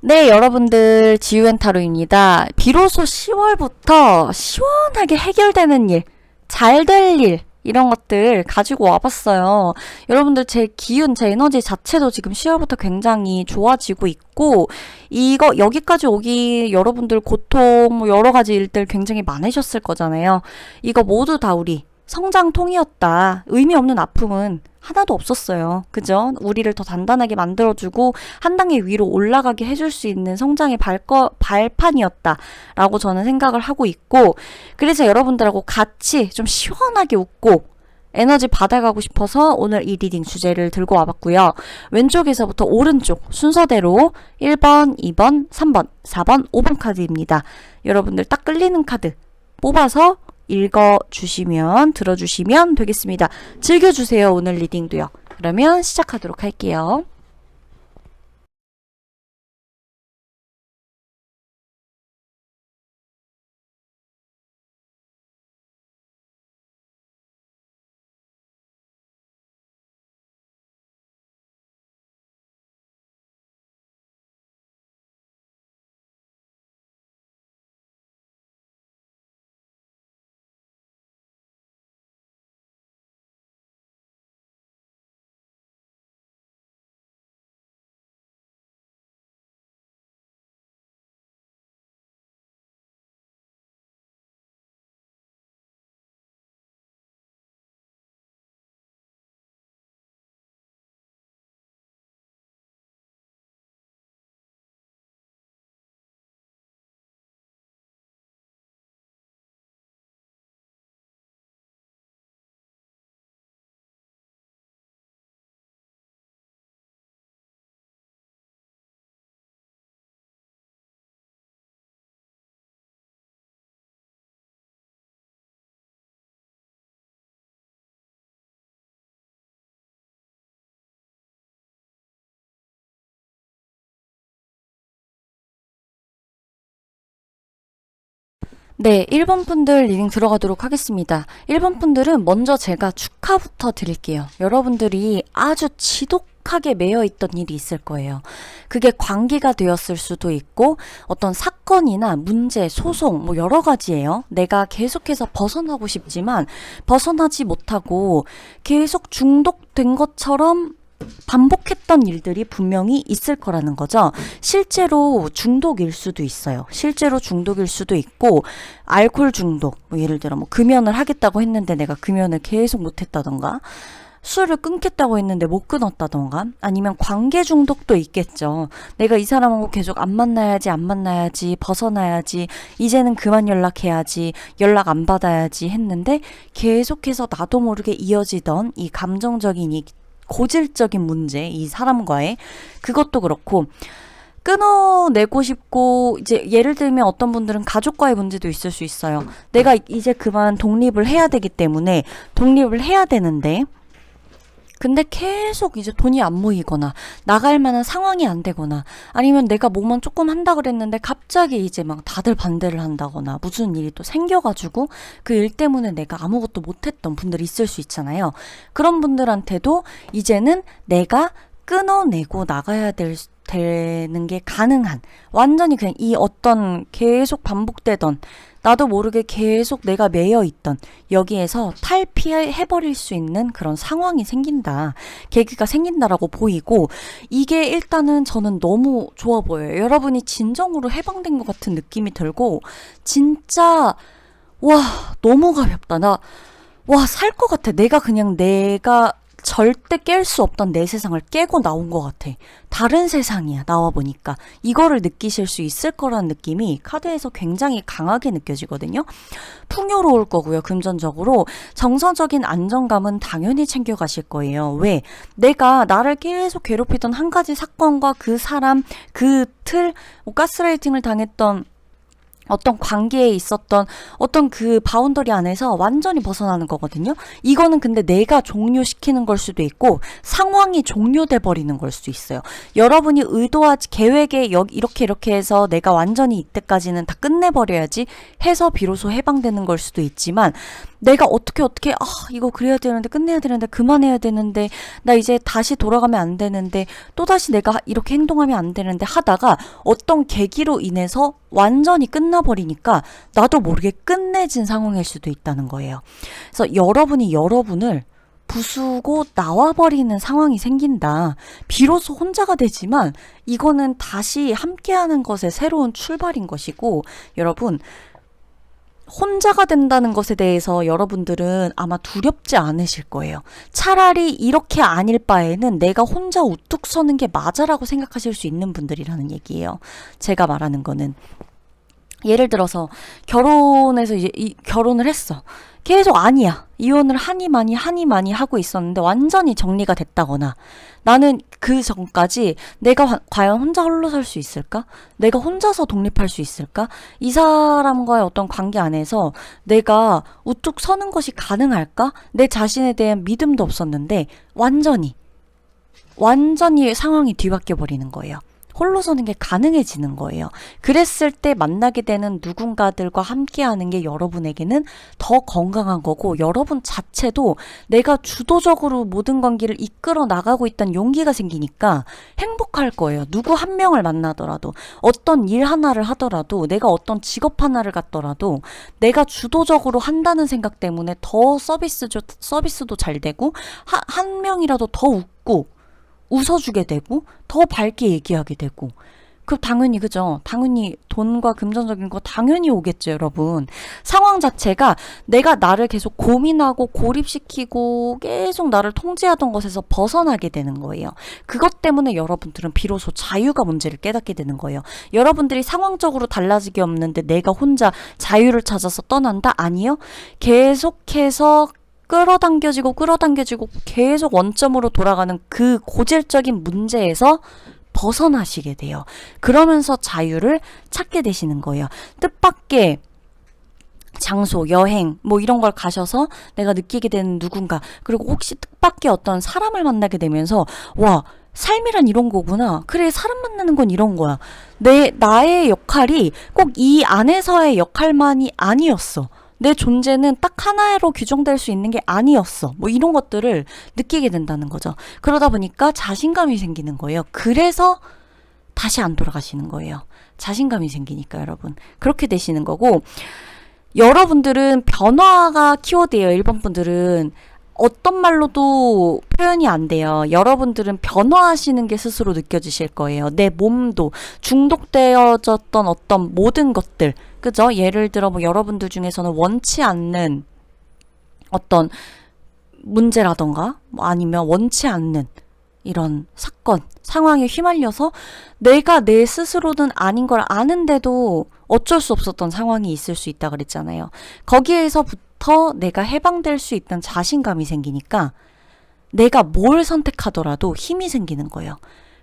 네, 여러분들 지유앤타로입니다. 비로소 10월부터 시원하게 해결되는 일, 잘 될 일, 이런 것들 가지고 와봤어요. 여러분들 제 기운, 제 에너지 자체도 지금 10월부터 굉장히 좋아지고 있고, 이거 여기까지 오기 여러분들 고통, 뭐 여러 가지 일들 굉장히 많으셨을 거잖아요. 이거 모두 다 우리 성장통이었다. 의미 없는 아픔은 하나도 없었어요. 그죠? 우리를 더 단단하게 만들어주고 한 단계 위로 올라가게 해줄 수 있는 성장의 발판이었다. 라고 저는 생각을 하고 있고, 그래서 여러분들하고 같이 좀 시원하게 웃고 에너지 받아가고 싶어서 오늘 이 리딩 주제를 들고 와봤고요. 왼쪽에서부터 오른쪽 순서대로 1번, 2번, 3번, 4번, 5번 카드입니다. 여러분들 딱 끌리는 카드 뽑아서 읽어주시면, 들어주시면 되겠습니다. 즐겨주세요, 오늘 리딩도요. 그러면 시작하도록 할게요. 네, 1번 분들 리딩 들어가도록 하겠습니다. 1번 분들은 먼저 제가 축하부터 드릴게요. 여러분들이 아주 지독하게 매여 있던 일이 있을 거예요. 그게 관계가 되었을 수도 있고 어떤 사건이나 문제, 소송 뭐 여러 가지예요. 내가 계속해서 벗어나고 싶지만 벗어나지 못하고 계속 중독된 것처럼 반복했던 일들이 분명히 있을 거라는 거죠. 실제로 중독일 수도 있어요. 실제로 중독일 수도 있고, 알코올 중독, 뭐 예를 들어 뭐 금연을 하겠다고 했는데 내가 금연을 계속 못했다던가, 술을 끊겠다고 했는데 못 끊었다던가, 아니면 관계 중독도 있겠죠. 내가 이 사람하고 계속 안 만나야지, 벗어나야지, 이제는 그만 연락해야지, 연락 안 받아야지 했는데 계속해서 나도 모르게 이어지던 이 감정적인 이 고질적인 문제, 이 사람과의 그것도 그렇고 끊어내고 싶고, 이제 예를 들면 어떤 분들은 가족과의 문제도 있을 수 있어요. 내가 이제 그만 독립을 해야 되기 때문에 독립을 해야 되는데 근데 계속 이제 돈이 안 모이거나 나갈 만한 상황이 안 되거나 아니면 내가 뭐만 조금 한다 그랬는데 갑자기 이제 막 다들 반대를 한다거나 무슨 일이 또 생겨가지고 그 일 때문에 내가 아무것도 못했던 분들이 있을 수 있잖아요. 그런 분들한테도 이제는 내가 끊어내고 나가야 되는 게 가능한, 완전히 그냥 이 어떤 계속 반복되던 나도 모르게 계속 내가 매여 있던 여기에서 탈피해버릴 수 있는 그런 상황이 생긴다. 계기가 생긴다라고 보이고, 이게 일단은 저는 너무 좋아 보여요. 여러분이 진정으로 해방된 것 같은 느낌이 들고, 진짜 와 너무 가볍다. 살 것 같아. 내가 절대 깰 수 없던 내 세상을 깨고 나온 것 같아. 다른 세상이야, 나와보니까. 이거를 느끼실 수 있을 거라는 느낌이 카드에서 굉장히 강하게 느껴지거든요. 풍요로울 거고요, 금전적으로. 정서적인 안정감은 당연히 챙겨가실 거예요. 왜? 내가 나를 계속 괴롭히던 한 가지 사건과 그 사람, 그 틀, 가스라이팅을 당했던 어떤 관계에 있었던 어떤 그 바운더리 안에서 완전히 벗어나는 거거든요. 이거는 근데 내가 종료시키는 걸 수도 있고 상황이 종료돼 버리는 걸 수도 있어요. 여러분이 의도하지 계획에 이렇게 해서 내가 완전히 이때까지는 다 끝내버려야지 해서 비로소 해방되는 걸 수도 있지만 내가 어떻게 이거 그래야 되는데 끝내야 되는데 그만해야 되는데 나 이제 다시 돌아가면 안 되는데 또다시 내가 이렇게 행동하면 안 되는데 하다가 어떤 계기로 인해서 완전히 끝나버리니까 나도 모르게 끝내진 상황일 수도 있다는 거예요. 그래서 여러분이 여러분을 부수고 나와버리는 상황이 생긴다. 비로소 혼자가 되지만 이거는 다시 함께하는 것의 새로운 출발인 것이고 여러분 혼자가 된다는 것에 대해서 여러분들은 아마 두렵지 않으실 거예요. 차라리 이렇게 아닐 바에는 내가 혼자 우뚝 서는 게 맞아라고 생각하실 수 있는 분들이라는 얘기예요. 제가 말하는 거는 예를 들어서 결혼해서 이제 결혼을 했어. 계속 아니야. 이혼을 하니 많이 하고 있었는데 완전히 정리가 됐다거나 나는 그 전까지 내가 과연 혼자 홀로 살 수 있을까? 내가 혼자서 독립할 수 있을까? 이 사람과의 어떤 관계 안에서 내가 우뚝 서는 것이 가능할까? 내 자신에 대한 믿음도 없었는데 완전히 상황이 뒤바뀌어 버리는 거예요. 홀로 서는 게 가능해지는 거예요. 그랬을 때 만나게 되는 누군가들과 함께하는 게 여러분에게는 더 건강한 거고 여러분 자체도 내가 주도적으로 모든 관계를 이끌어 나가고 있다는 용기가 생기니까 행복할 거예요. 누구 한 명을 만나더라도 어떤 일 하나를 하더라도 내가 어떤 직업 하나를 갖더라도 내가 주도적으로 한다는 생각 때문에 더 서비스도 잘 되고 한 명이라도 더 웃고 웃어주게 되고 더 밝게 얘기하게 되고 그 당연히 그죠. 당연히 돈과 금전적인 거 당연히 오겠죠, 여러분. 상황 자체가 내가 나를 계속 고민하고 고립시키고 계속 나를 통제하던 것에서 벗어나게 되는 거예요. 그것 때문에 여러분들은 비로소 자유가 문제를 깨닫게 되는 거예요. 여러분들이 상황적으로 달라지게 없는데 내가 혼자 자유를 찾아서 떠난다? 아니요. 계속해서 끌어당겨지고 계속 원점으로 돌아가는 그 고질적인 문제에서 벗어나시게 돼요. 그러면서 자유를 찾게 되시는 거예요. 뜻밖의 장소, 여행, 뭐 이런 걸 가셔서 내가 느끼게 되는 누군가, 그리고 혹시 뜻밖의 어떤 사람을 만나게 되면서, 와, 삶이란 이런 거구나. 그래, 사람 만나는 건 이런 거야. 나의 역할이 꼭 이 안에서의 역할만이 아니었어. 내 존재는 딱 하나로 규정될 수 있는 게 아니었어. 뭐 이런 것들을 느끼게 된다는 거죠. 그러다 보니까 자신감이 생기는 거예요. 그래서 다시 안 돌아가시는 거예요. 자신감이 생기니까 여러분. 그렇게 되시는 거고 여러분들은 변화가 키워드예요. 1번 분들은. 어떤 말로도 표현이 안 돼요. 여러분들은 변화하시는 게 스스로 느껴지실 거예요. 내 몸도 중독되어졌던 어떤 모든 것들, 그죠? 예를 들어 뭐 여러분들 중에서는 원치 않는 어떤 문제라던가 뭐 아니면 원치 않는 이런 사건, 상황에 휘말려서 내가 내 스스로는 아닌 걸 아는데도 어쩔 수 없었던 상황이 있을 수 있다 그랬잖아요. 거기에서부터 내가 해방될 수 있다는 자신감이 생기니까 내가 뭘 선택하더라도 힘이 생기는 거예요.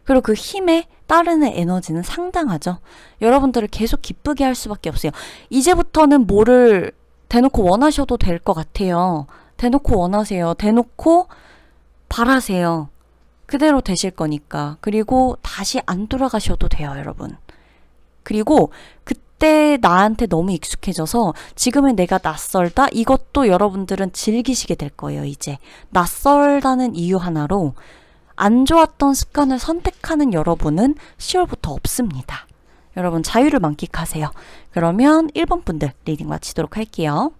그리고 그 힘에 따르는 에너지는 상당하죠. 여러분들을 계속 기쁘게 할 수밖에 없어요. 이제부터는 뭐를 대놓고 원하셔도 될 것 같아요. 대놓고 원하세요. 대놓고 바라세요. 그대로 되실 거니까. 그리고 다시 안 돌아가셔도 돼요, 여러분. 그리고 그때 나한테 너무 익숙해져서 지금은 내가 낯설다? 이것도 여러분들은 즐기시게 될 거예요, 이제. 낯설다는 이유 하나로 안 좋았던 습관을 선택하는 여러분은 10월부터 없습니다. 여러분 자유를 만끽하세요. 그러면 1번 분들 리딩 마치도록 할게요.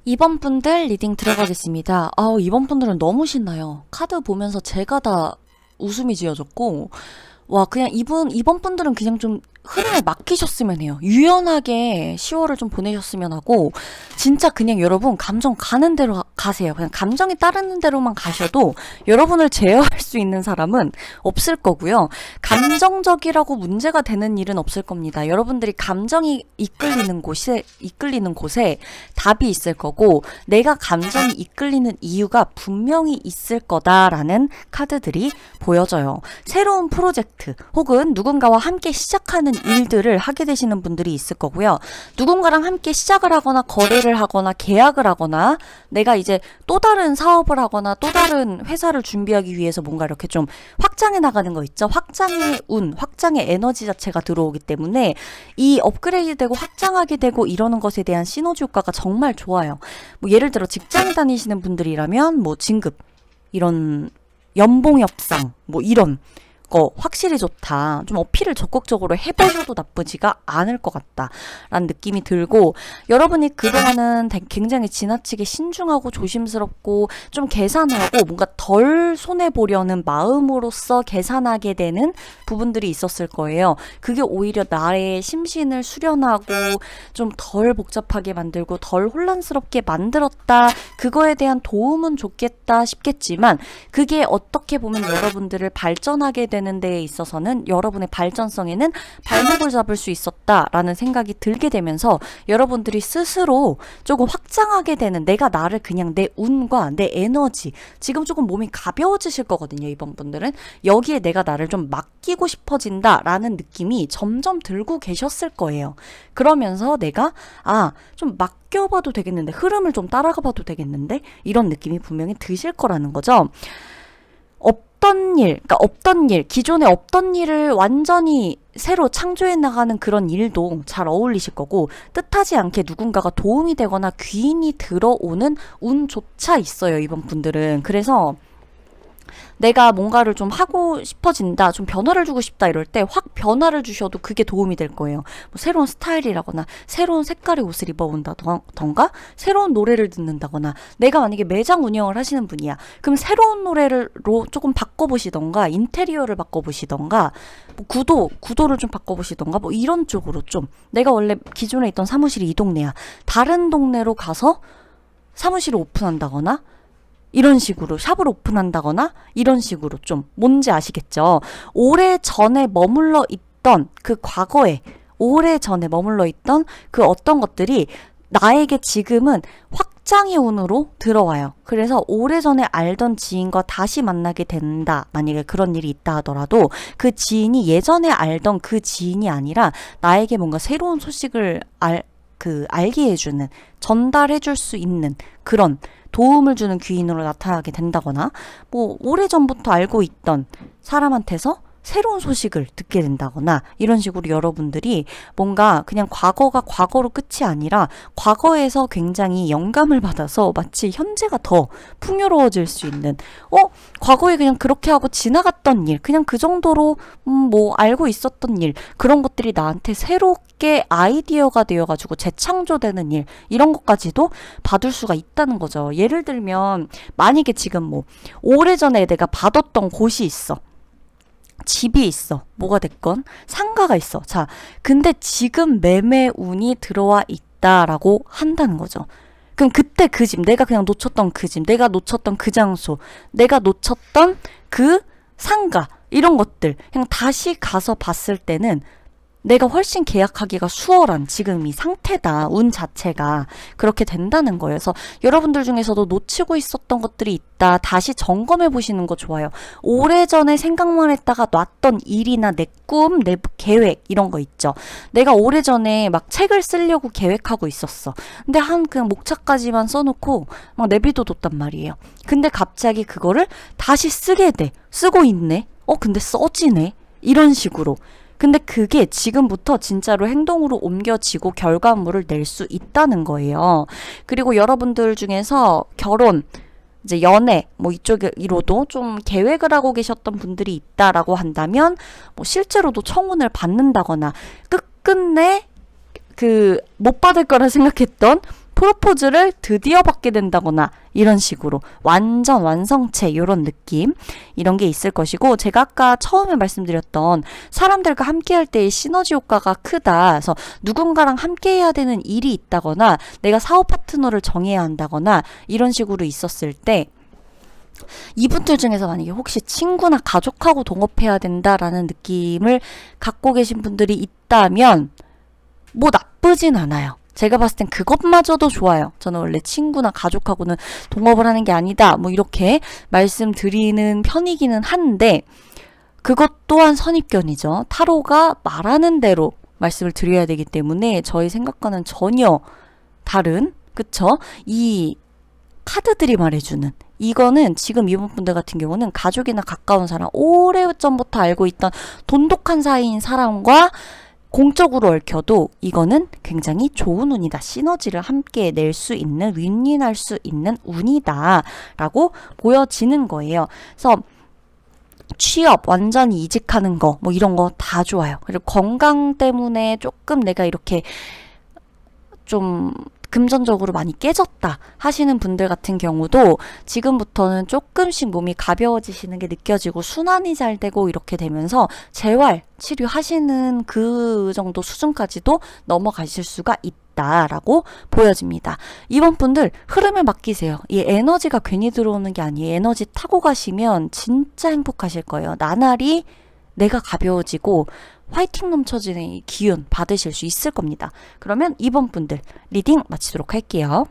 2번 분들 리딩 들어가겠습니다. 아우, 2번 분들은 너무 신나요. 카드 보면서 제가 다 웃음이 지어졌고, 와, 그냥 이번 분들은 그냥 좀 흐름을 맡기셨으면 해요. 유연하게 10월을 좀 보내셨으면 하고, 진짜 그냥 여러분 감정 가는 대로 가세요. 그냥 감정이 따르는 대로만 가셔도 여러분을 제어할 수 있는 사람은 없을 거고요. 감정적이라고 문제가 되는 일은 없을 겁니다. 여러분들이 감정이 이끌리는 곳에 답이 있을 거고, 내가 감정이 이끌리는 이유가 분명히 있을 거다라는 카드들이 보여져요. 새로운 프로젝트 혹은 누군가와 함께 시작하는 일들을 하게 되시는 분들이 있을 거고요. 누군가랑 함께 시작을 하거나 거래를 하거나 계약을 하거나 내가 이제 또 다른 사업을 하거나 또 다른 회사를 준비하기 위해서 뭔가 이렇게 좀 확장해 나가는 거 있죠. 확장의 운, 확장의 에너지 자체가 들어오기 때문에 이 업그레이드 되고 확장하게 되고 이러는 것에 대한 시너지 효과가 정말 좋아요. 뭐 예를 들어 직장에 다니시는 분들이라면 뭐 진급, 이런 연봉 협상, 뭐 이런 거 확실히 좋다. 좀 어필을 적극적으로 해보셔도 나쁘지가 않을 것 같다라는 느낌이 들고, 여러분이 그동안은 굉장히 지나치게 신중하고 조심스럽고 좀 계산하고 뭔가 덜 손해보려는 마음으로써 계산하게 되는 부분들이 있었을 거예요. 그게 오히려 나의 심신을 수련하고 좀 덜 복잡하게 만들고 덜 혼란스럽게 만들었다. 그거에 대한 도움은 좋겠다 싶겠지만, 그게 어떻게 보면 여러분들을 발전하게 되는 데에 있어서는 여러분의 발전성에는 발목을 잡을 수 있었다라는 생각이 들게 되면서 여러분들이 스스로 조금 확장하게 되는, 내가 나를 그냥 내 운과 내 에너지, 지금 조금 몸이 가벼워지실 거거든요. 이번 분들은 여기에 내가 나를 좀 맡기고 싶어진다라는 느낌이 점점 들고 계셨을 거예요. 그러면서 내가 좀 맡겨봐도 되겠는데, 흐름을 좀 따라가 봐도 되겠는데, 이런 느낌이 분명히 드실 거라는 거죠. 없던 일, 기존에 없던 일을 완전히 새로 창조해 나가는 그런 일도 잘 어울리실 거고, 뜻하지 않게 누군가가 도움이 되거나 귀인이 들어오는 운조차 있어요, 이번 분들은. 그래서 내가 뭔가를 좀 하고 싶어진다, 좀 변화를 주고 싶다 이럴 때 확 변화를 주셔도 그게 도움이 될 거예요. 뭐 새로운 스타일이라거나 새로운 색깔의 옷을 입어본다던가 새로운 노래를 듣는다거나, 내가 만약에 매장 운영을 하시는 분이야. 그럼 새로운 노래로 조금 바꿔보시던가, 인테리어를 바꿔보시던가, 뭐 구도를 좀 바꿔보시던가, 뭐 이런 쪽으로 좀, 내가 원래 기존에 있던 사무실이 이 동네야. 다른 동네로 가서 사무실을 오픈한다거나, 이런 식으로 샵을 오픈한다거나, 이런 식으로 좀, 뭔지 아시겠죠? 오래전에 머물러 있던 그 과거에, 오래전에 머물러 있던 그 어떤 것들이 나에게 지금은 확장의 운으로 들어와요. 그래서 오래전에 알던 지인과 다시 만나게 된다. 만약에 그런 일이 있다 하더라도 그 지인이 예전에 알던 그 지인이 아니라 나에게 뭔가 새로운 소식을 알게 해주는, 전달해줄 수 있는 그런 도움을 주는 귀인으로 나타나게 된다거나, 뭐 오래전부터 알고 있던 사람한테서 새로운 소식을 듣게 된다거나, 이런 식으로 여러분들이 뭔가 그냥 과거가 과거로 끝이 아니라 과거에서 굉장히 영감을 받아서 마치 현재가 더 풍요로워질 수 있는, 과거에 그냥 그렇게 하고 지나갔던 일, 그냥 그 정도로 뭐 알고 있었던 일, 그런 것들이 나한테 새롭게 아이디어가 되어가지고 재창조되는 일, 이런 것까지도 받을 수가 있다는 거죠. 예를 들면 만약에 지금 뭐 오래전에 내가 받았던 곳이 있어, 집이 있어, 뭐가 됐건 상가가 있어. 자, 근데 지금 매매 운이 들어와 있다라고 한다는 거죠. 그럼 그때 그 집, 내가 그냥 놓쳤던 그 집, 내가 놓쳤던 그 장소, 내가 놓쳤던 그 상가, 이런 것들 그냥 다시 가서 봤을 때는 내가 훨씬 계약하기가 수월한 지금 이 상태다. 운 자체가 그렇게 된다는 거예요. 그래서 여러분들 중에서도 놓치고 있었던 것들이 있다. 다시 점검해 보시는 거 좋아요. 오래전에 생각만 했다가 놨던 일이나 내 꿈, 내 계획, 이런 거 있죠. 내가 오래전에 막 책을 쓰려고 계획하고 있었어. 근데 그냥 목차까지만 써놓고 막 내비둬뒀단 말이에요. 근데 갑자기 그거를 다시 쓰게 돼. 쓰고 있네. 근데 써지네. 이런 식으로. 근데 그게 지금부터 진짜로 행동으로 옮겨지고 결과물을 낼 수 있다는 거예요. 그리고 여러분들 중에서 결혼, 이제 연애, 뭐 이쪽으로도 좀 계획을 하고 계셨던 분들이 있다라고 한다면, 뭐 실제로도 청혼을 받는다거나, 끝끝내 못 받을 거라 생각했던 프로포즈를 드디어 받게 된다거나 이런 식으로 완전 완성체 이런 느낌 이런 게 있을 것이고 제가 아까 처음에 말씀드렸던 사람들과 함께할 때의 시너지 효과가 크다. 그래서 누군가랑 함께해야 되는 일이 있다거나 내가 사업 파트너를 정해야 한다거나 이런 식으로 있었을 때 이분들 중에서 만약에 혹시 친구나 가족하고 동업해야 된다라는 느낌을 갖고 계신 분들이 있다면 뭐 나쁘진 않아요. 제가 봤을 땐 그것마저도 좋아요. 저는 원래 친구나 가족하고는 동업을 하는 게 아니다. 뭐 이렇게 말씀드리는 편이기는 한데 그것 또한 선입견이죠. 타로가 말하는 대로 말씀을 드려야 되기 때문에 저희 생각과는 전혀 다른 그쵸? 이 카드들이 말해주는 이거는 지금 이분 분들 같은 경우는 가족이나 가까운 사람 오래전부터 알고 있던 돈독한 사이인 사람과 공적으로 얽혀도 이거는 굉장히 좋은 운이다. 시너지를 함께 낼 수 있는 윈윈할 수 있는 운이다 라고 보여지는 거예요. 그래서 취업, 완전히 이직하는 거 뭐 이런 거 다 좋아요. 그리고 건강 때문에 조금 내가 이렇게 좀 금전적으로 많이 깨졌다 하시는 분들 같은 경우도 지금부터는 조금씩 몸이 가벼워지시는 게 느껴지고 순환이 잘 되고 이렇게 되면서 재활 치료하시는 그 정도 수준까지도 넘어가실 수가 있다라고 보여집니다. 이번 분들 흐름을 맡기세요. 이 에너지가 괜히 들어오는 게 아니에요. 에너지 타고 가시면 진짜 행복하실 거예요. 나날이 내가 가벼워지고 화이팅 넘쳐지는 이 기운 받으실 수 있을 겁니다. 그러면 이번 분들 리딩 마치도록 할게요.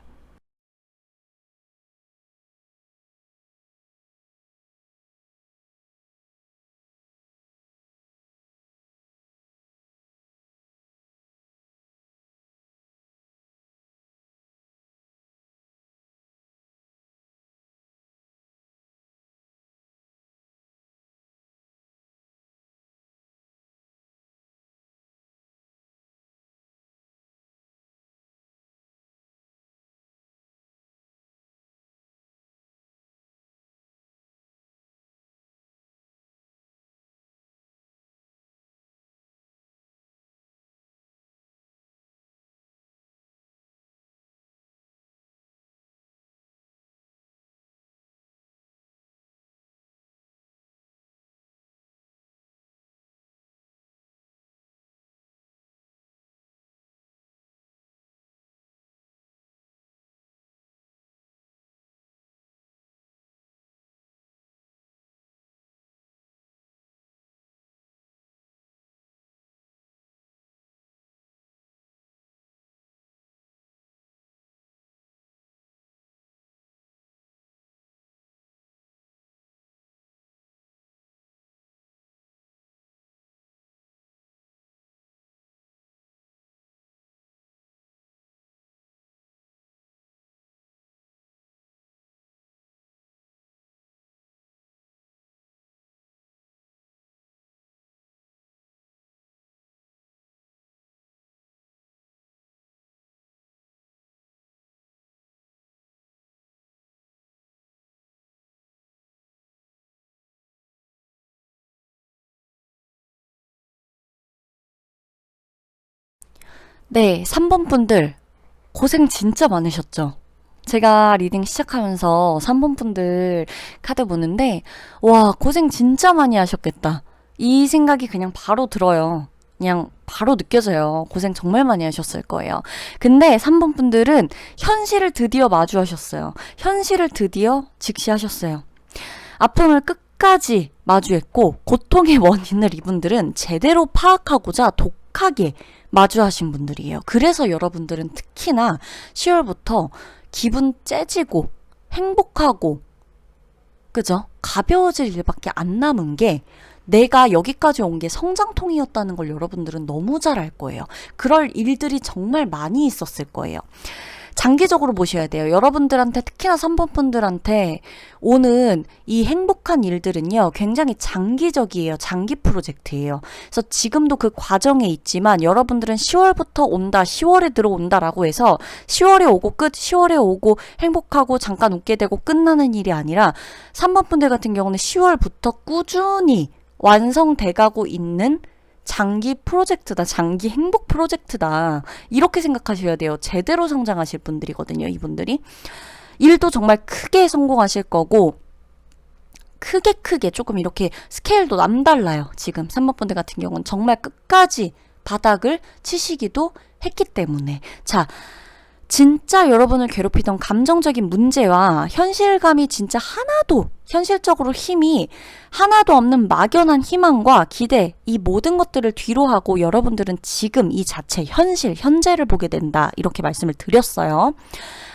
네, 3번 분들 고생 진짜 많으셨죠? 제가 리딩 시작하면서 3번 분들 카드 보는데 와 고생 진짜 많이 하셨겠다. 이 생각이 그냥 바로 들어요. 그냥 바로 느껴져요. 고생 정말 많이 하셨을 거예요. 근데 3번 분들은 현실을 드디어 마주하셨어요. 현실을 드디어 직시하셨어요. 아픔을 끝까지 마주했고 고통의 원인을 이분들은 제대로 파악하고자 독하게 마주하신 분들이에요. 그래서 여러분들은 특히나 10월부터 기분 째지고 행복하고 그죠? 가벼워질 일밖에 안 남은 게 내가 여기까지 온 게 성장통이었다는 걸 여러분들은 너무 잘 알 거예요. 그럴 일들이 정말 많이 있었을 거예요. 장기적으로 보셔야 돼요. 여러분들한테 특히나 3번 분들한테 오는 이 행복한 일들은요. 굉장히 장기적이에요. 장기 프로젝트예요. 그래서 지금도 그 과정에 있지만 여러분들은 10월부터 온다. 10월에 들어온다라고 해서 10월에 오고 끝, 10월에 오고 행복하고 잠깐 웃게 되고 끝나는 일이 아니라 3번 분들 같은 경우는 10월부터 꾸준히 완성돼가고 있는 장기 프로젝트다. 장기 행복 프로젝트다. 이렇게 생각하셔야 돼요. 제대로 성장하실 분들이거든요. 이분들이. 일도 정말 크게 성공하실 거고 크게 조금 이렇게 스케일도 남달라요. 지금 3번 분들 같은 경우는 정말 끝까지 바닥을 치시기도 했기 때문에. 자, 진짜 여러분을 괴롭히던 감정적인 문제와 현실감이 진짜 하나도, 현실적으로 힘이 하나도 없는 막연한 희망과 기대, 이 모든 것들을 뒤로 하고 여러분들은 지금 이 자체, 현실, 현재를 보게 된다. 이렇게 말씀을 드렸어요.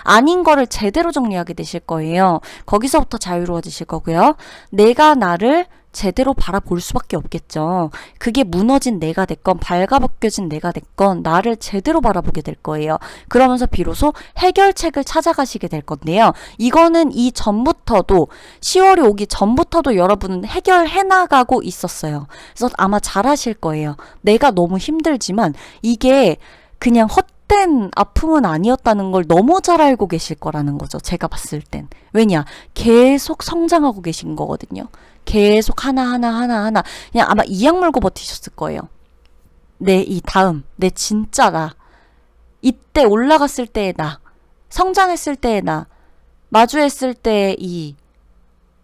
아닌 거를 제대로 정리하게 되실 거예요. 거기서부터 자유로워지실 거고요. 내가 나를 제대로 바라볼 수밖에 없겠죠. 그게 무너진 내가 됐건 발가벗겨진 내가 됐건 나를 제대로 바라보게 될 거예요. 그러면서 비로소 해결책을 찾아가시게 될 건데요. 이거는 이 전부터도 10월이 오기 전부터도 여러분은 해결해 나가고 있었어요. 그래서 아마 잘하실 거예요. 내가 너무 힘들지만 이게 그냥 헛된 아픔은 아니었다는 걸 너무 잘 알고 계실 거라는 거죠. 제가 봤을 땐. 왜냐? 계속 성장하고 계신 거거든요. 계속 하나 그냥 아마 이악 물고 버티셨을 거예요. 이 다음 내 진짜 나, 이때 올라갔을 때의 나, 성장했을 때의 나, 마주했을 때의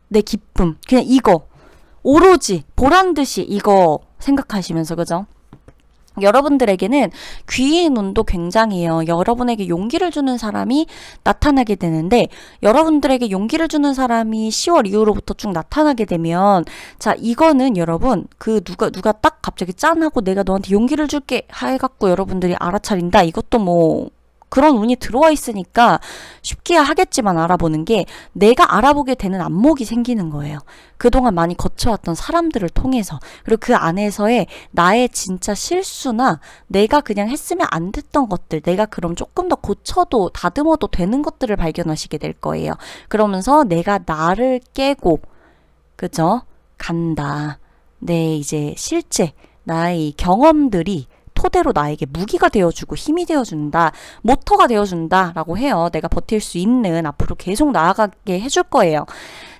내 기쁨, 그냥 이거 오로지 보란듯이 이거 생각하시면서, 그죠? 여러분들에게는 귀인 운도 굉장해요. 여러분에게 용기를 주는 사람이 나타나게 되는데, 여러분들에게 용기를 주는 사람이 10월 이후로부터 쭉 나타나게 되면, 자, 이거는 여러분 누가 딱 갑자기 짠하고 내가 너한테 용기를 줄게 해갖고 여러분들이 알아차린다, 이것도 뭐 그런 운이 들어와 있으니까 쉽게 하겠지만, 알아보는 게 내가 알아보게 되는 안목이 생기는 거예요. 그동안 많이 거쳐왔던 사람들을 통해서, 그리고 그 안에서의 나의 진짜 실수나 내가 그냥 했으면 안 됐던 것들, 내가 그럼 조금 더 고쳐도 다듬어도 되는 것들을 발견하시게 될 거예요. 그러면서 내가 나를 깨고, 그죠? 간다. 이제 실제 나의 경험들이 토대로 나에게 무기가 되어주고 힘이 되어준다, 모터가 되어준다 라고 해요. 내가 버틸 수 있는, 앞으로 계속 나아가게 해줄 거예요.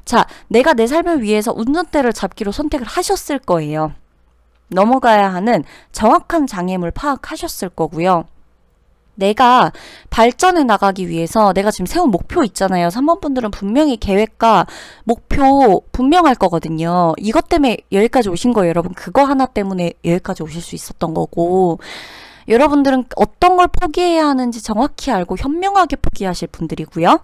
자, 내가 내 삶을 위해서 운전대를 잡기로 선택을 하셨을 거예요. 넘어가야 하는 정확한 장애물 파악하셨을 거고요. 내가 발전해 나가기 위해서 내가 지금 세운 목표 있잖아요. 3번 분들은 분명히 계획과 목표 분명할 거거든요. 이것 때문에 여기까지 오신 거예요, 여러분. 그거 하나 때문에 여기까지 오실 수 있었던 거고, 여러분들은 어떤 걸 포기해야 하는지 정확히 알고 현명하게 포기하실 분들이고요.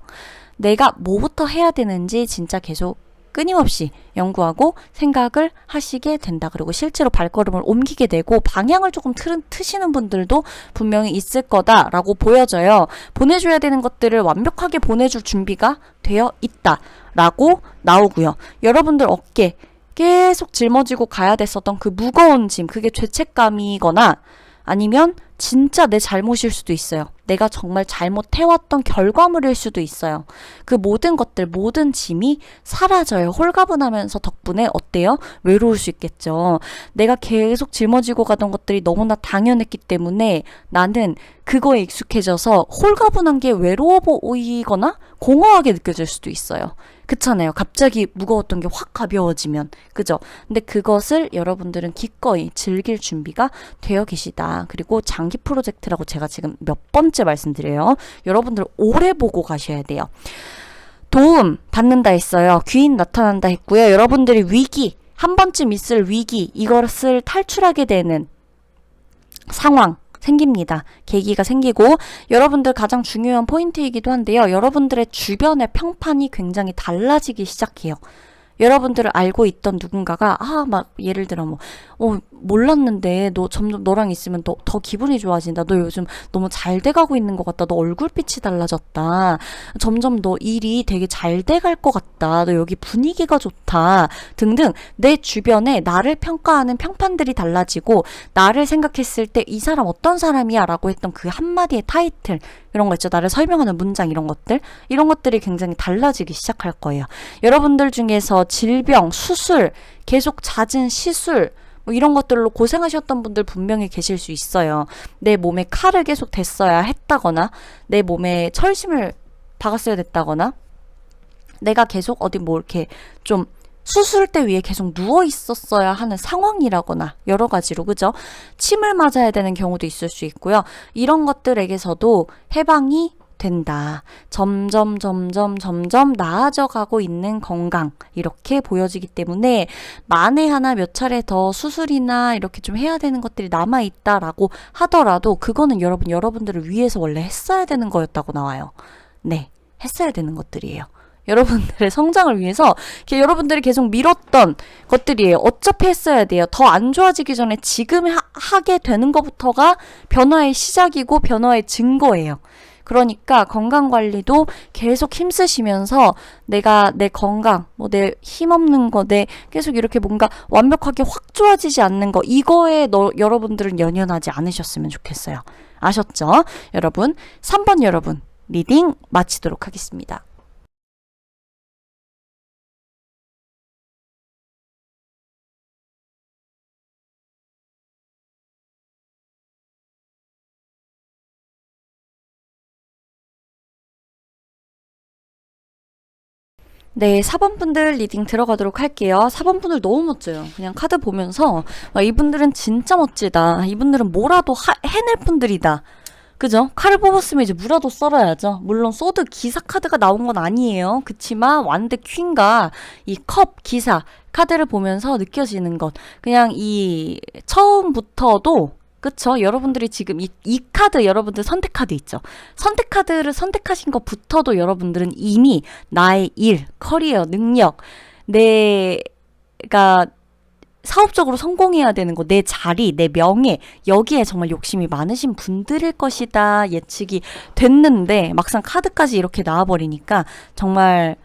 내가 뭐부터 해야 되는지 진짜 계속 끊임없이 연구하고 생각을 하시게 된다. 그리고 실제로 발걸음을 옮기게 되고 방향을 조금 트시는 분들도 분명히 있을 거다라고 보여져요. 보내줘야 되는 것들을 완벽하게 보내줄 준비가 되어 있다라고 나오고요. 여러분들 어깨 계속 짊어지고 가야 됐었던 그 무거운 짐, 그게 죄책감이거나 아니면 진짜 내 잘못일 수도 있어요. 내가 정말 잘못해왔던 결과물일 수도 있어요. 그 모든 것들, 모든 짐이 사라져요. 홀가분하면서 덕분에 어때요? 외로울 수 있겠죠. 내가 계속 짊어지고 가던 것들이 너무나 당연했기 때문에 나는 그거에 익숙해져서 홀가분한 게 외로워 보이거나 공허하게 느껴질 수도 있어요. 그렇잖아요. 갑자기 무거웠던 게 확 가벼워지면. 그죠? 근데 그것을 여러분들은 기꺼이 즐길 준비가 되어 계시다. 그리고 장기 프로젝트라고 제가 지금 몇 번째 말씀드려요. 여러분들 오래 보고 가셔야 돼요. 도움 받는다 했어요. 귀인 나타난다 했고요. 여러분들이 위기, 한 번쯤 있을 위기, 이것을 탈출하게 되는 상황 생깁니다. 계기가 생기고, 여러분들 가장 중요한 포인트이기도 한데요. 여러분들의 주변의 평판이 굉장히 달라지기 시작해요. 여러분들을 알고 있던 누군가가 막 예를 들어 몰랐는데 너 점점 너랑 있으면 더 기분이 좋아진다. 너 요즘 너무 잘 돼가고 있는 것 같다. 너 얼굴빛이 달라졌다. 점점 너 일이 되게 잘 돼갈 것 같다. 너 여기 분위기가 좋다. 등등 내 주변에 나를 평가하는 평판들이 달라지고, 나를 생각했을 때 이 사람 어떤 사람이야 라고 했던 그 한마디의 타이틀, 이런 거 있죠. 나를 설명하는 문장, 이런 것들이 굉장히 달라지기 시작할 거예요. 여러분들 중에서 질병, 수술, 계속 잦은 시술, 이런 것들로 고생하셨던 분들 분명히 계실 수 있어요. 내 몸에 칼을 계속 댔어야 했다거나, 내 몸에 철심을 박았어야 됐다거나, 내가 계속 어디 이렇게 좀 수술대 위에 계속 누워 있었어야 하는 상황이라거나 여러 가지로 그죠? 침을 맞아야 되는 경우도 있을 수 있고요. 이런 것들에게서도 해방이 된다. 점점 나아져 가고 있는 건강 이렇게 보여지기 때문에 만에 하나 몇 차례 더 수술이나 이렇게 좀 해야 되는 것들이 남아 있다라고 하더라도 그거는 여러분들을 위해서 원래 했어야 되는 거였다고 나와요. 네, 했어야 되는 것들이에요. 여러분들의 성장을 위해서 여러분들이 계속 미뤘던 것들이에요. 어차피 했어야 돼요. 더 안 좋아지기 전에 지금 하게 되는 것부터가 변화의 시작이고 변화의 증거예요. 그러니까 건강관리도 계속 힘쓰시면서 내가 내 건강, 뭐 내 힘없는 거, 내 계속 이렇게 뭔가 완벽하게 확 좋아지지 않는 거 이거에 여러분들은 연연하지 않으셨으면 좋겠어요. 아셨죠? 여러분 3번 여러분 리딩 마치도록 하겠습니다. 네, 4번 분들 리딩 들어가도록 할게요. 4번 분들 너무 멋져요. 그냥 카드 보면서 와, 이분들은 진짜 멋지다. 이분들은 뭐라도 해낼 분들이다. 그죠? 칼을 뽑았으면 이제 무라도 썰어야죠. 물론 소드 기사 카드가 나온 건 아니에요. 그치만 완드 퀸과 이 컵 기사 카드를 보면서 느껴지는 것. 그냥 이 처음부터도 그쵸? 여러분들이 지금 이 카드 여러분들 선택 카드 있죠? 선택 카드를 선택하신 것부터도 여러분들은 이미 나의 일, 커리어, 능력, 내가 사업적으로 성공해야 되는 거, 내 자리, 내 명예, 여기에 정말 욕심이 많으신 분들일 것이다 예측이 됐는데 막상 카드까지 이렇게 나와버리니까 정말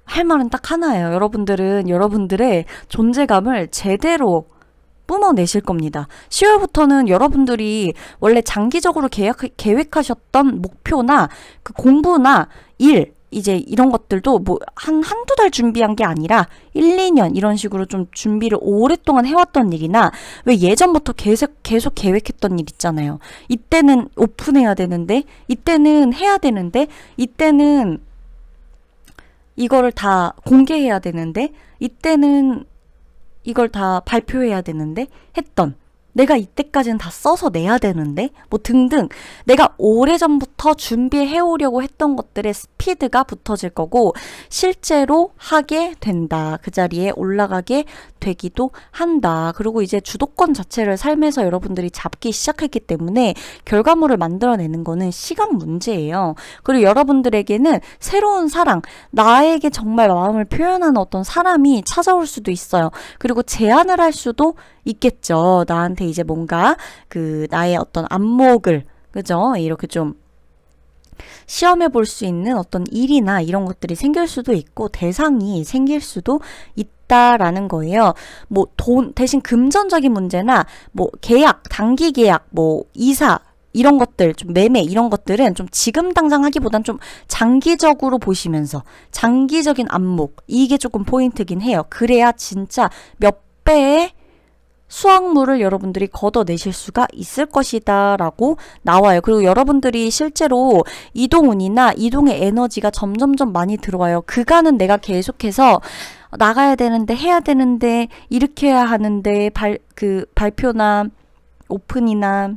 할 말은 딱 하나예요. 여러분들은 여러분들의 존재감을 제대로 뿜어내실 겁니다. 10월부터는 여러분들이 원래 장기적으로 계획하셨던 목표나 그 공부나 일, 이제 이런 것들도 뭐 한두 달 준비한 게 아니라 1, 2년 이런 식으로 좀 준비를 오랫동안 해왔던 일이나 왜 예전부터 계속 계획했던 일 있잖아요. 이때는 오픈해야 되는데, 이때는 해야 되는데, 이때는 이거를 다 공개해야 되는데, 이때는 이걸 다 발표해야 되는데 했던 내가 이때까지는 다 써서 내야 되는데 뭐 등등 내가 오래전부터 준비해오려고 했던 것들의 스피드가 붙어질 거고 실제로 하게 된다. 그 자리에 올라가게 되기도 한다. 그리고 이제 주도권 자체를 삶에서 여러분들이 잡기 시작했기 때문에 결과물을 만들어내는 거는 시간 문제예요. 그리고 여러분들에게는 새로운 사랑, 나에게 정말 마음을 표현하는 어떤 사람이 찾아올 수도 있어요. 그리고 제안을 할 수도 있겠죠. 나한테 이제 뭔가 그 나의 어떤 안목을 그죠? 이렇게 좀 시험해 볼 수 있는 어떤 일이나 이런 것들이 생길 수도 있고 대상이 생길 수도 있다라는 거예요. 뭐 돈 대신 금전적인 문제나 뭐 계약, 단기 계약, 뭐 이사 이런 것들, 좀 매매 이런 것들은 좀 지금 당장 하기보단 좀 장기적으로 보시면서 장기적인 안목 이게 조금 포인트긴 해요. 그래야 진짜 몇 배의 수확물을 여러분들이 걷어내실 수가 있을 것이다 라고 나와요. 그리고 여러분들이 실제로 이동운이나 이동의 에너지가 점점점 많이 들어와요. 그간은 내가 계속해서 나가야 되는데 해야 되는데 일으켜야 하는데 발표나 오픈이나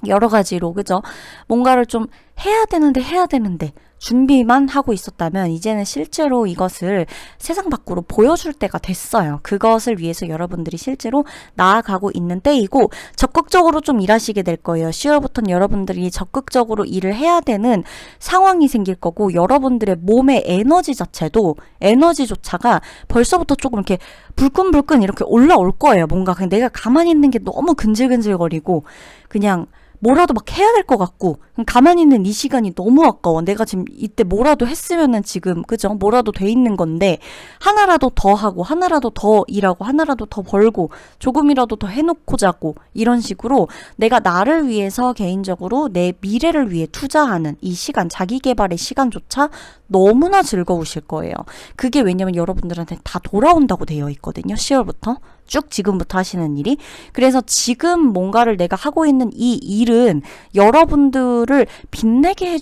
여러 가지로 그죠? 뭔가를 좀 해야 되는데 준비만 하고 있었다면 이제는 실제로 이것을 세상 밖으로 보여줄 때가 됐어요. 그것을 위해서 여러분들이 실제로 나아가고 있는 때이고 적극적으로 좀 일하시게 될 거예요. 10월부터는 여러분들이 적극적으로 일을 해야 되는 상황이 생길 거고 여러분들의 몸의 에너지 자체도 에너지조차가 벌써부터 조금 이렇게 불끈불끈 이렇게 올라올 거예요. 뭔가 그냥 내가 가만히 있는 게 너무 근질근질거리고 그냥 뭐라도 막 해야 될 것 같고 가만히 있는 이 시간이 너무 아까워. 내가 지금 이때 뭐라도 했으면은 지금 그죠? 뭐라도 돼 있는 건데 하나라도 더 하고 하나라도 더 일하고 하나라도 더 벌고 조금이라도 더 해놓고 자고 이런 식으로 내가 나를 위해서 개인적으로 내 미래를 위해 투자하는 이 시간 자기 개발의 시간조차 너무나 즐거우실 거예요. 그게 왜냐면 여러분들한테 다 돌아온다고 되어 있거든요. 10월부터 쭉 지금부터 하시는 일이. 그래서 지금 뭔가를 내가 하고 있는 이 일은 여러분들을 빛나게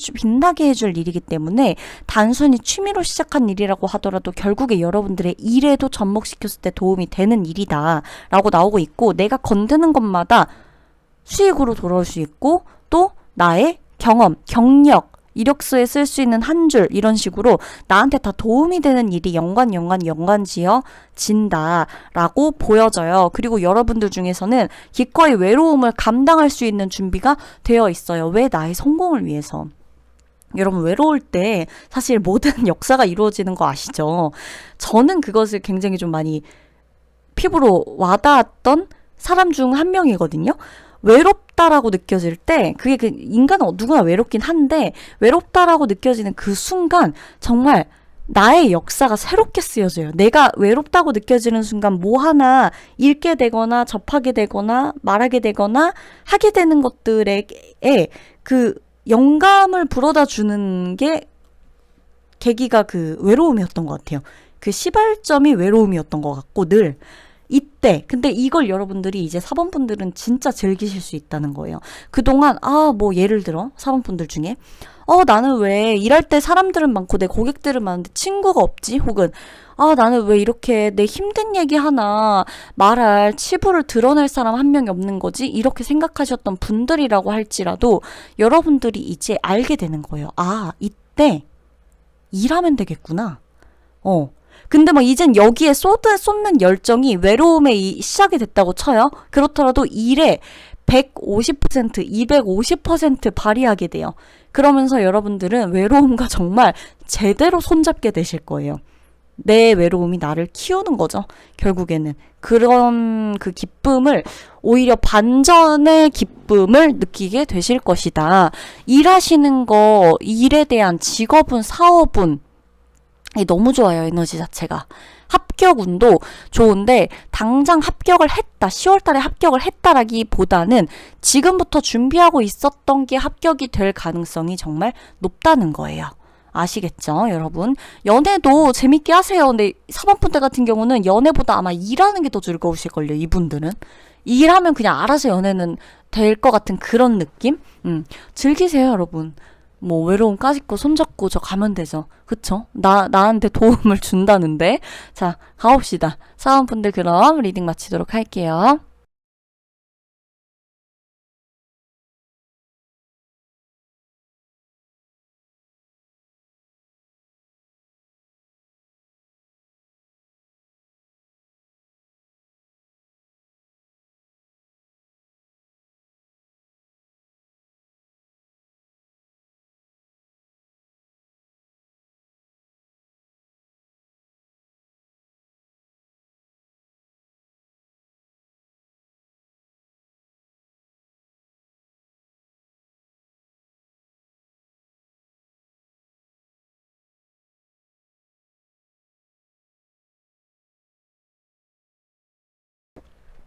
해줄 일이기 때문에 단순히 취미로 시작한 일이라고 하더라도 결국에 여러분들의 일에도 접목시켰을 때 도움이 되는 일이다 라고 나오고 있고, 내가 건드는 것마다 수익으로 돌아올 수 있고 또 나의 경험, 경력, 이력서에 쓸 수 있는 한 줄, 이런 식으로 나한테 다 도움이 되는 일이 연관 지어진다라고 보여져요. 그리고 여러분들 중에서는 기꺼이 외로움을 감당할 수 있는 준비가 되어 있어요. 왜? 나의 성공을 위해서. 여러분, 외로울 때 사실 모든 역사가 이루어지는 거 아시죠? 저는 그것을 굉장히 좀 많이 피부로 와닿았던 사람 중 한 명이거든요. 외롭다라고 느껴질 때, 그게 인간은 누구나 외롭긴 한데, 외롭다라고 느껴지는 그 순간 정말 나의 역사가 새롭게 쓰여져요. 내가 외롭다고 느껴지는 순간 뭐 하나 읽게 되거나 접하게 되거나 말하게 되거나 하게 되는 것들에 그 영감을 불어다 주는 게 계기가 그 외로움이었던 것 같아요. 그 시발점이 외로움이었던 것 같고, 늘 이때. 근데 이걸 여러분들이 이제 사범분들은 진짜 즐기실 수 있다는 거예요. 그동안 뭐 예를 들어 사범분들 중에 나는 왜 일할 때 사람들은 많고 내 고객들은 많은데 친구가 없지? 혹은 나는 왜 이렇게 내 힘든 얘기 하나 말할 치부를 드러낼 사람 한 명이 없는 거지? 이렇게 생각하셨던 분들이라고 할지라도 여러분들이 이제 알게 되는 거예요. 이때 일하면 되겠구나. 근데 막 이젠 여기에 쏟는 열정이 외로움에 시작이 됐다고 쳐요. 그렇더라도 일에 150%, 250% 발휘하게 돼요. 그러면서 여러분들은 외로움과 정말 제대로 손잡게 되실 거예요. 내 외로움이 나를 키우는 거죠. 결국에는. 그런 그 기쁨을, 오히려 반전의 기쁨을 느끼게 되실 것이다. 일하시는 거, 일에 대한 직업운, 사업운, 너무 좋아요. 에너지 자체가. 합격운도 좋은데 당장 합격을 했다, 10월 달에 합격을 했다라기보다는 지금부터 준비하고 있었던 게 합격이 될 가능성이 정말 높다는 거예요. 아시겠죠, 여러분? 연애도 재밌게 하세요. 근데 사범분들 같은 경우는 연애보다 아마 일하는 게 더 즐거우실걸요. 이분들은 일하면 그냥 알아서 연애는 될 것 같은 그런 느낌? 즐기세요, 여러분. 뭐 외로움 까짓거 손잡고 저 가면 되죠. 그쵸? 나한테 도움을 준다는데. 자, 가봅시다. 사원분들 그럼 리딩 마치도록 할게요.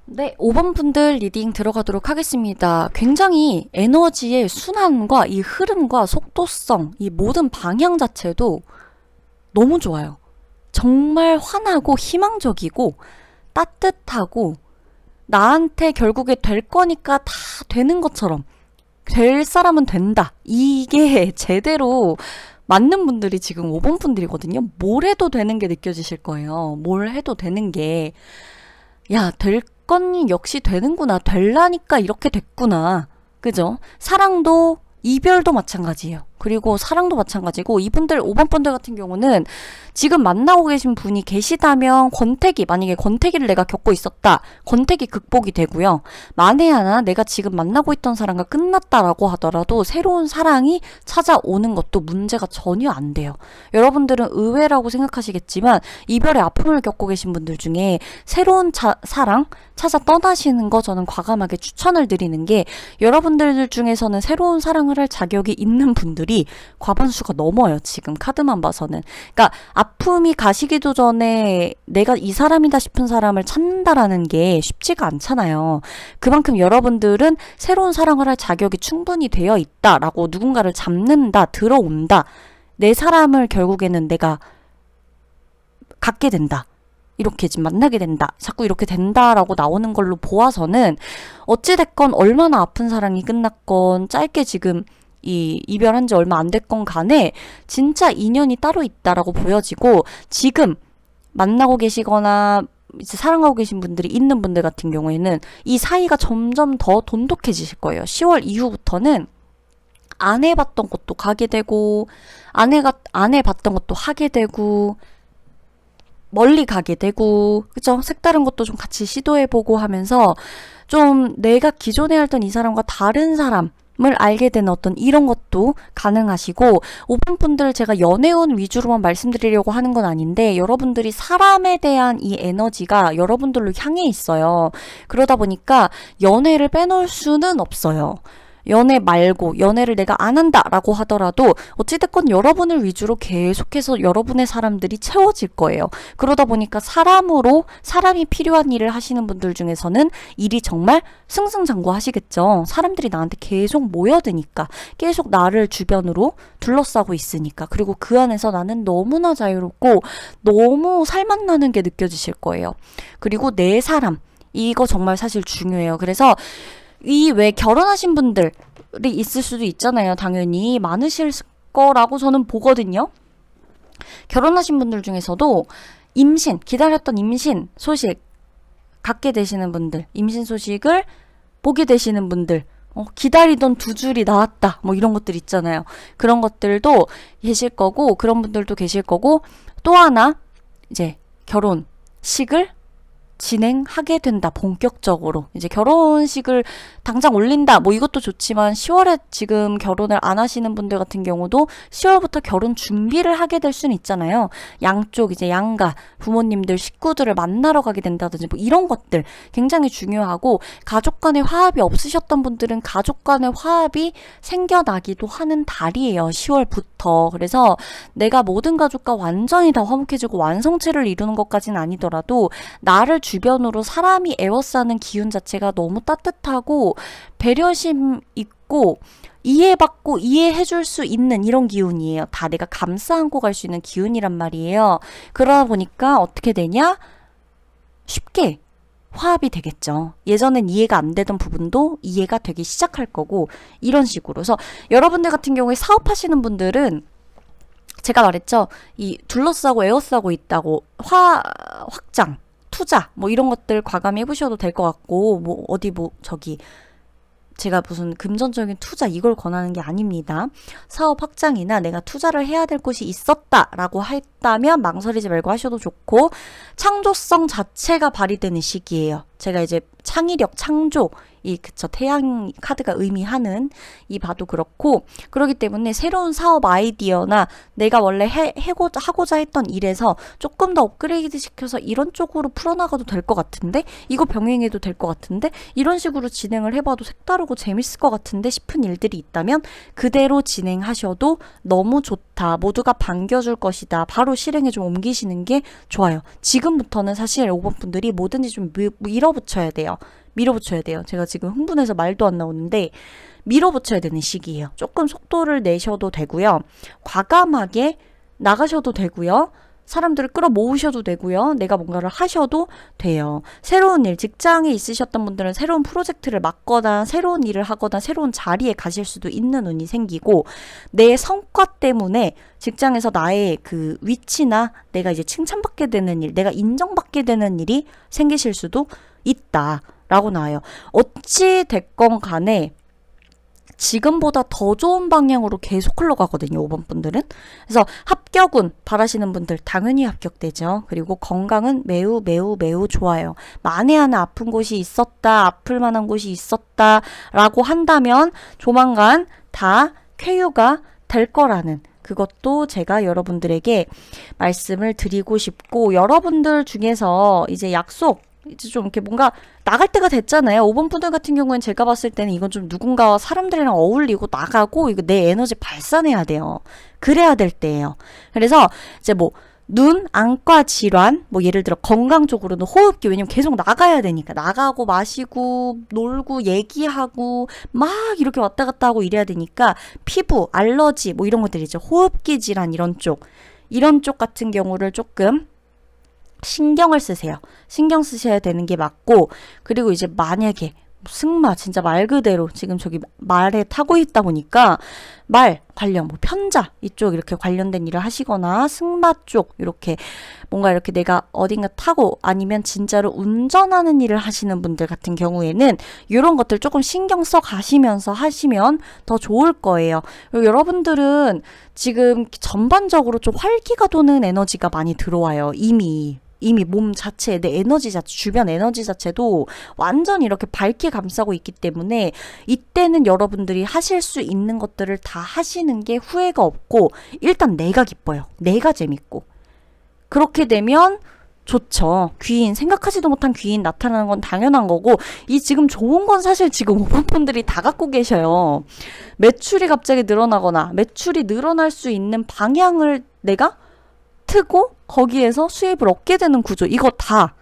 네, 5번 분들 리딩 들어가도록 하겠습니다. 굉장히 에너지의 순환과 이 흐름과 속도성, 이 모든 방향 자체도 너무 좋아요. 정말 환하고 희망적이고 따뜻하고 나한테 결국에 될 거니까 다 되는 것처럼, 될 사람은 된다. 이게 제대로 맞는 분들이 지금 5번 분들이거든요. 뭘 해도 되는 게 느껴지실 거예요. 뭘 해도 되는 게, 될 건 역시 되는구나. 될라니까 이렇게 됐구나. 그죠? 사랑도, 이별도 마찬가지예요. 그리고 사랑도 마찬가지고, 이분들 5번 분들 같은 경우는 지금 만나고 계신 분이 계시다면 만약에 권태기를 내가 겪고 있었다. 권태기 극복이 되고요. 만에 하나 내가 지금 만나고 있던 사람과 끝났다라고 하더라도 새로운 사랑이 찾아오는 것도 문제가 전혀 안 돼요. 여러분들은 의외라고 생각하시겠지만 이별의 아픔을 겪고 계신 분들 중에 새로운 사랑 찾아 떠나시는 거 저는 과감하게 추천을 드리는 게, 여러분들 중에서는 새로운 사랑을 할 자격이 있는 분들이 과반수가 넘어요. 지금 카드만 봐서는. 그러니까 아픔이 가시기도 전에 내가 이 사람이다 싶은 사람을 찾는다라는 게 쉽지가 않잖아요. 그만큼 여러분들은 새로운 사랑을 할 자격이 충분히 되어 있다라고, 누군가를 잡는다, 들어온다, 내 사람을 결국에는 내가 갖게 된다. 이렇게 지금 만나게 된다. 자꾸 이렇게 된다라고 나오는 걸로 보아서는 어찌됐건 얼마나 아픈 사랑이 끝났건 짧게 지금 이 이별한 지 얼마 안 됐건 간에 진짜 인연이 따로 있다라고 보여지고 지금 만나고 계시거나 이제 사랑하고 계신 분들이 있는 분들 같은 경우에는 이 사이가 점점 더 돈독해지실 거예요. 10월 이후부터는 안 해봤던 것도 가게 되고 안 해봤던 것도 하게 되고 멀리 가게 되고 그죠? 색다른 것도 좀 같이 시도해보고 하면서 좀 내가 기존에 알던 이 사람과 다른 사람을 알게 되는 어떤 이런 것도 가능하시고 오픈 분들 제가 연애운 위주로만 말씀드리려고 하는 건 아닌데 여러분들이 사람에 대한 이 에너지가 여러분들로 향해 있어요. 그러다 보니까 연애를 빼놓을 수는 없어요. 연애 말고 연애를 내가 안 한다라고 하더라도 어찌됐건 여러분을 위주로 계속해서 여러분의 사람들이 채워질 거예요. 그러다 보니까 사람이 필요한 일을 하시는 분들 중에서는 일이 정말 승승장구하시겠죠. 사람들이 나한테 계속 모여드니까 계속 나를 주변으로 둘러싸고 있으니까 그리고 그 안에서 나는 너무나 자유롭고 너무 살맛나는 게 느껴지실 거예요. 그리고 내 사람 이거 정말 사실 중요해요. 그래서 이 왜 결혼하신 분들이 있을 수도 있잖아요. 당연히 많으실 거라고 저는 보거든요. 결혼하신 분들 중에서도 기다렸던 임신 소식 갖게 되시는 분들, 임신 소식을 보게 되시는 분들, 기다리던 두 줄이 나왔다. 뭐 이런 것들 있잖아요. 그런 것들도 계실 거고, 그런 분들도 계실 거고, 또 하나, 이제 결혼식을 진행하게 된다. 본격적으로 이제 결혼식을 당장 올린다. 뭐 이것도 좋지만 10월에 지금 결혼을 안 하시는 분들 같은 경우도 10월부터 결혼 준비를 하게 될 수는 있잖아요. 양쪽 이제 양가 부모님들 식구들을 만나러 가게 된다든지 뭐 이런 것들 굉장히 중요하고 가족 간의 화합이 없으셨던 분들은 가족 간의 화합이 생겨나기도 하는 달이에요. 10월부터. 그래서 내가 모든 가족과 완전히 다 화목해지고 완성체를 이루는 것까지는 아니더라도 나를 주변으로 사람이 에워싸는 기운 자체가 너무 따뜻하고 배려심 있고 이해받고 이해해줄 수 있는 이런 기운이에요. 다 내가 감싸 안고 갈 수 있는 기운이란 말이에요. 그러다 보니까 어떻게 되냐? 쉽게 화합이 되겠죠. 예전엔 이해가 안 되던 부분도 이해가 되기 시작할 거고 이런 식으로. 그래서 여러분들 같은 경우에 사업하시는 분들은 제가 말했죠. 이 둘러싸고 에워싸고 있다고 확장 투자 뭐 이런 것들 과감히 해보셔도 될 것 같고 뭐 어디 뭐 저기 제가 무슨 금전적인 투자 이걸 권하는 게 아닙니다. 사업 확장이나 내가 투자를 해야 될 곳이 있었다라고 했다면 망설이지 말고 하셔도 좋고 창조성 자체가 발휘되는 시기예요. 제가 이제 창의력, 창조 태양 카드가 의미하는 이 바도 그렇고 그렇기 때문에 새로운 사업 아이디어나 내가 원래 하고자 했던 일에서 조금 더 업그레이드 시켜서 이런 쪽으로 풀어나가도 될 것 같은데 이거 병행해도 될 것 같은데 이런 식으로 진행을 해봐도 색다르고 재밌을 것 같은데 싶은 일들이 있다면 그대로 진행하셔도 너무 좋다. 모두가 반겨줄 것이다. 바로 실행에 좀 옮기시는 게 좋아요. 지금부터는 사실 5번 분들이 뭐든지 좀 밀어붙여야 돼요. 제가 지금 흥분해서 말도 안 나오는데 밀어붙여야 되는 시기예요. 조금 속도를 내셔도 되고요. 과감하게 나가셔도 되고요. 사람들을 끌어모으셔도 되고요. 내가 뭔가를 하셔도 돼요. 새로운 일, 직장에 있으셨던 분들은 새로운 프로젝트를 맡거나 새로운 일을 하거나 새로운 자리에 가실 수도 있는 운이 생기고 내 성과 때문에 직장에서 나의 그 위치나 내가 이제 칭찬받게 되는 일, 내가 인정받게 되는 일이 생기실 수도 있다. 라고 나와요. 어찌 됐건 간에 지금보다 더 좋은 방향으로 계속 흘러가거든요. 5번 분들은. 그래서 합격운 바라시는 분들 당연히 합격되죠. 그리고 건강은 매우 매우 매우 좋아요. 만에 하나 아픈 곳이 있었다. 아플 만한 곳이 있었다. 라고 한다면 조만간 다 쾌유가 될 거라는 그것도 제가 여러분들에게 말씀을 드리고 싶고 여러분들 중에서 이제 약속 이제 좀 이렇게 뭔가 나갈 때가 됐잖아요. 5번 분들 같은 경우는 제가 봤을 때는 이건 좀 누군가 사람들이랑 어울리고 나가고 이거 내 에너지 발산해야 돼요. 그래야 될 때예요. 그래서 이제 뭐 눈, 안과 질환, 뭐 예를 들어 건강 쪽으로는 호흡기 왜냐면 계속 나가야 되니까 나가고 마시고 놀고 얘기하고 막 이렇게 왔다 갔다 하고 이래야 되니까 피부, 알러지 뭐 이런 것들이 있죠. 호흡기 질환 이런 쪽 같은 경우를 조금 신경을 쓰세요. 신경 쓰셔야 되는 게 맞고, 그리고 이제 만약에 승마 진짜 말 그대로 지금 저기 말에 타고 있다 보니까 말 관련 뭐 편자 이쪽 이렇게 관련된 일을 하시거나 승마 쪽 이렇게 뭔가 이렇게 내가 어딘가 타고 아니면 진짜로 운전하는 일을 하시는 분들 같은 경우에는 이런 것들 조금 신경 써 가시면서 하시면 더 좋을 거예요. 그리고 여러분들은 지금 전반적으로 좀 활기가 도는 에너지가 많이 들어와요. 이미 몸 자체, 내 에너지 자체, 주변 에너지 자체도 완전히 이렇게 밝게 감싸고 있기 때문에 이때는 여러분들이 하실 수 있는 것들을 다 하시는 게 후회가 없고, 일단 내가 기뻐요. 내가 재밌고. 그렇게 되면 좋죠. 귀인, 생각하지도 못한 귀인 나타나는 건 당연한 거고, 이 지금 좋은 건 사실 지금 5번 분들이 다 갖고 계셔요. 매출이 갑자기 늘어나거나 매출이 늘어날 수 있는 방향을 내가 트고 거기에서 수입을 얻게 되는 구조, 이거 다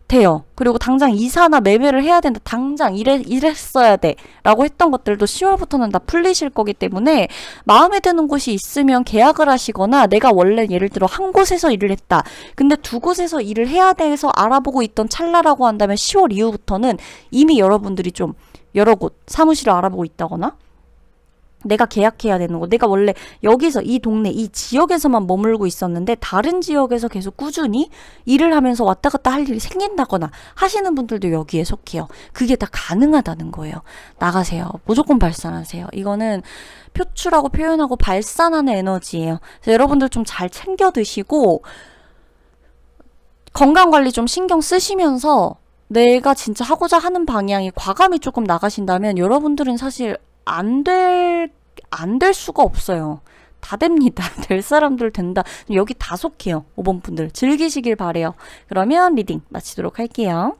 돼요. 그리고 당장 이사나 매매를 해야 된다, 당장 이랬어야 돼 라고 했던 것들도 10월부터는 다 풀리실 거기 때문에 마음에 드는 곳이 있으면 계약을 하시거나, 내가 원래 예를 들어 한 곳에서 일을 했다, 근데 두 곳에서 일을 해야 돼서 알아보고 있던 찰나라고 한다면 10월 이후부터는 이미 여러분들이 좀 여러 곳 사무실을 알아보고 있다거나, 내가 계약해야 되는 거, 내가 원래 여기서 이 동네 이 지역에서만 머물고 있었는데 다른 지역에서 계속 꾸준히 일을 하면서 왔다 갔다 할 일이 생긴다거나 하시는 분들도 여기에 속해요. 그게 다 가능하다는 거예요. 나가세요. 무조건 발산하세요. 이거는 표출하고 표현하고 발산하는 에너지예요. 그래서 여러분들 좀 잘 챙겨 드시고 건강관리 좀 신경 쓰시면서 내가 진짜 하고자 하는 방향이 과감히 조금 나가신다면 여러분들은 사실 안 될 수가 없어요. 다 됩니다. 될 사람들 된다. 여기 다 속해요. 5번 분들 즐기시길 바래요. 그러면 리딩 마치도록 할게요.